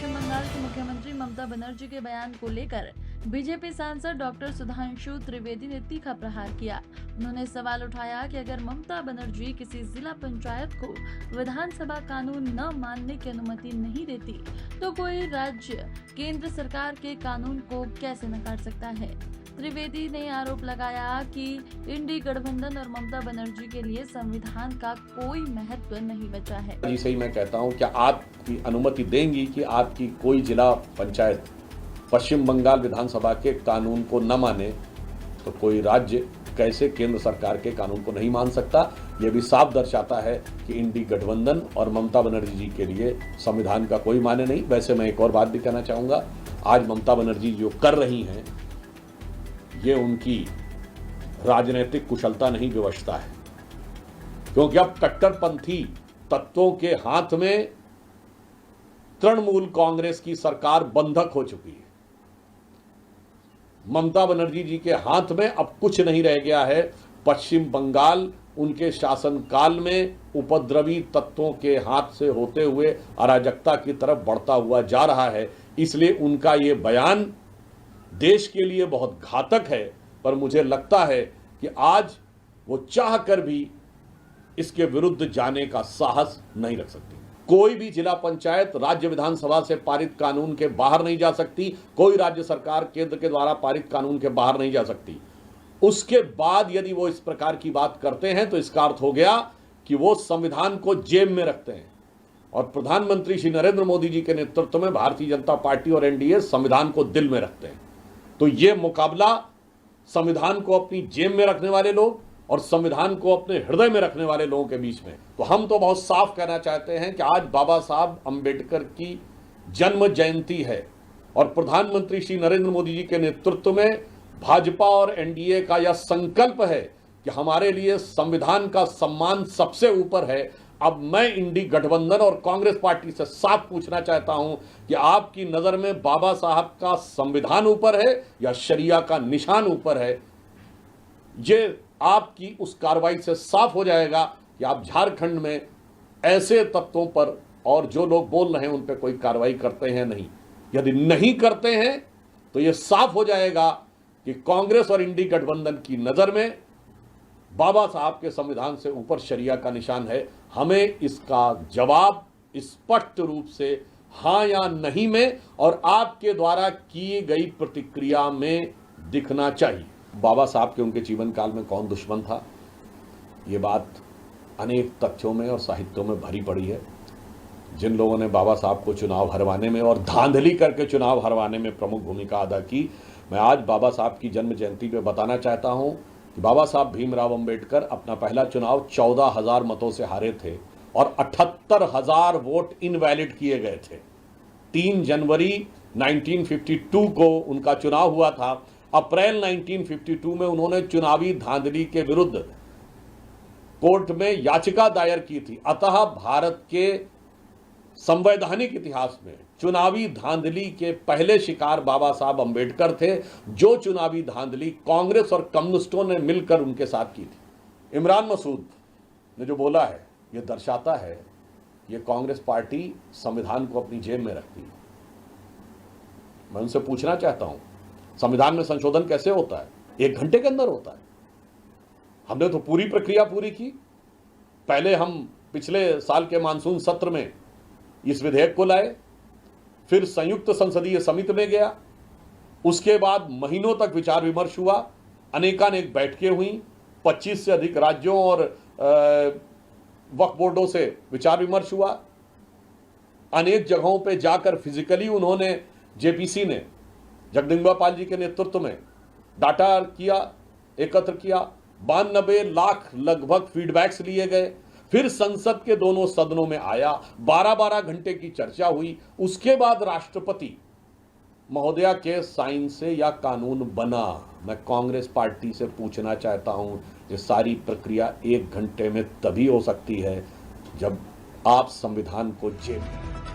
पश्चिम बंगाल की मुख्यमंत्री ममता बनर्जी के बयान को लेकर बीजेपी सांसद डॉक्टर सुधांशु त्रिवेदी ने तीखा प्रहार किया। उन्होंने सवाल उठाया कि अगर ममता बनर्जी किसी जिला पंचायत को विधानसभा कानून न मानने की अनुमति नहीं देती तो कोई राज्य केंद्र सरकार के कानून को कैसे नकार सकता है। त्रिवेदी ने आरोप लगाया कि इंडी गठबंधन और ममता बनर्जी के लिए संविधान का कोई महत्व नहीं बचा है। जी सही मैं कहता हूं, क्या आपकी अनुमति देंगी कि आपकी कोई जिला पंचायत पश्चिम बंगाल विधानसभा के कानून को न माने तो कोई राज्य कैसे केंद्र सरकार के कानून को नहीं मान सकता। यह भी साफ दर्शाता है कि इंडी गठबंधन और ममता बनर्जी जी के लिए संविधान का कोई माने नहीं। वैसे मैं एक और बात भी कहना चाहूंगा, आज ममता बनर्जी जो कर रही हैं ये उनकी राजनीतिक कुशलता नहीं, विवशता है, क्योंकि अब कट्टरपंथी तत्वों के हाथ में तृणमूल कांग्रेस की सरकार बंधक हो चुकी है। ममता बनर्जी जी के हाथ में अब कुछ नहीं रह गया है। पश्चिम बंगाल उनके शासनकाल में उपद्रवी तत्वों के हाथ से होते हुए अराजकता की तरफ बढ़ता हुआ जा रहा है। इसलिए उनका ये बयान देश के लिए बहुत घातक है, पर मुझे लगता है कि आज वो चाह कर भी इसके विरुद्ध जाने का साहस नहीं रख सकती। कोई भी जिला पंचायत राज्य विधानसभा से पारित कानून के बाहर नहीं जा सकती, कोई राज्य सरकार केंद्र के द्वारा पारित कानून के बाहर नहीं जा सकती। उसके बाद यदि वो इस प्रकार की बात करते हैं तो इसका अर्थ हो गया कि वो संविधान को जेब में रखते हैं। और प्रधानमंत्री श्री नरेंद्र मोदी जी के नेतृत्व में भारतीय जनता पार्टी और एनडीए संविधान को दिल में रखते हैं। तो ये मुकाबला संविधान को अपनी जेब में रखने वाले लोग और संविधान को अपने हृदय में रखने वाले लोगों के बीच में। तो हम तो बहुत साफ कहना चाहते हैं कि आज बाबा साहब अंबेडकर की जन्म जयंती है और प्रधानमंत्री श्री नरेंद्र मोदी जी के नेतृत्व में भाजपा और एनडीए का यह संकल्प है कि हमारे लिए संविधान का सम्मान सबसे ऊपर है। अब मैं इंडी गठबंधन और कांग्रेस पार्टी से साफ पूछना चाहता हूं कि आपकी नजर में बाबा साहब का संविधान ऊपर है या शरिया का निशान ऊपर है। ये आपकी उस कार्रवाई से साफ हो जाएगा कि आप झारखंड में ऐसे तत्वों पर और जो लोग बोल रहे हैं उन पर कोई कार्रवाई करते हैं नहीं। यदि नहीं करते हैं तो यह साफ हो जाएगा कि कांग्रेस और इंडी गठबंधन की नजर में बाबा साहब के संविधान से ऊपर शरिया का निशान है। हमें इसका जवाब स्पष्ट रूप से हां या नहीं में और आपके द्वारा की गई प्रतिक्रिया में दिखना चाहिए। बाबा साहब के उनके जीवन काल में कौन दुश्मन था, ये बात अनेक तथ्यों में और साहित्यों में भरी पड़ी है। जिन लोगों ने बाबा साहब को चुनाव हरवाने में और धांधली करके चुनाव हरवाने में प्रमुख भूमिका अदा की, मैं आज बाबा साहब की जन्म जयंती पे बताना चाहता हूं कि बाबा साहब भीमराव अंबेडकर अपना पहला चुनाव 14,000 मतों से हारे थे और 78,000 वोट इनवैलिड किए गए थे। 3 जनवरी 1952 को उनका चुनाव हुआ था। अप्रैल 1952 में उन्होंने चुनावी धांधली के विरुद्ध कोर्ट में याचिका दायर की थी। अतः भारत के संवैधानिक इतिहास में चुनावी धांधली के पहले शिकार बाबा साहब अंबेडकर थे, जो चुनावी धांधली कांग्रेस और कम्युनिस्टों ने मिलकर उनके साथ की थी। इमरान मसूद ने जो बोला है यह दर्शाता है यह कांग्रेस पार्टी संविधान को अपनी जेब में रखती है। मैं उनसे पूछना चाहता हूं, संविधान में संशोधन कैसे होता है? 1 घंटे के अंदर होता है। हमने तो पूरी प्रक्रिया पूरी की। पहले हम पिछले साल के मानसून सत्र में इस विधेयक को लाए, फिर संयुक्त संसदीय समिति में गया, उसके बाद महीनों तक विचार विमर्श हुआ, अनेकानेक बैठकें हुई, 25 से अधिक राज्यों और वक्फ बोर्डों से विचार विमर्श हुआ। अनेक जगहों पे जाकर फिजिकली उन्होंने, जेपीसी ने जगदम्बिका पाल जी के नेतृत्व में डाटा किया, एकत्र किया। 92 लाख लगभग फीडबैक्स लिए गए। फिर संसद के दोनों सदनों में आया, 12-12 घंटे की चर्चा हुई। उसके बाद राष्ट्रपति महोदया के साइन से या कानून बना। मैं कांग्रेस पार्टी से पूछना चाहता हूं, ये सारी प्रक्रिया 1 घंटे में तभी हो सकती है जब आप संविधान को जेब में